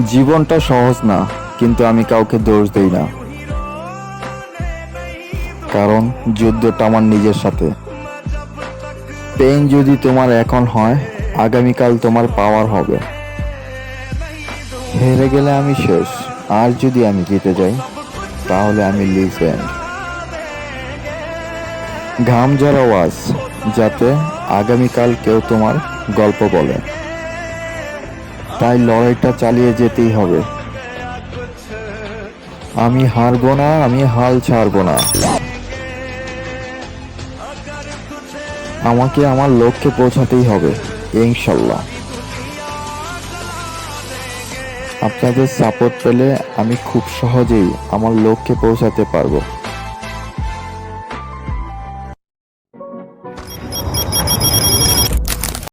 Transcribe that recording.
জীবনটা সহজ না, কিন্তু আমি কাউকে দোষ দেই না, কারণ যুদ্ধটা আমার নিজের সাথে। পেইন যদি তোমার এখন হয়, আগামীকাল তোমার পাওয়ার হবে। হেরে গেলে আমি শেষ, আর যদি আমি জিতে যাই তাহলে আমি লিজেন্ড। ঘাম ঝরাও আজ, যাতে আগামীকাল কেউ তোমার গল্প বলে। তাই লড়াইটা চালিয়ে যেতেই হবে। আমি হারবো না, আমি হাল ছাড়বো না। আমাকে আমার লক্ষ্যে পৌঁছাতেই হবে, ইনশাল্লাহ। আপনাদের সাপোর্ট পেলে আমি খুব সহজেই আমার লক্ষ্যে পৌঁছাতে পারবো।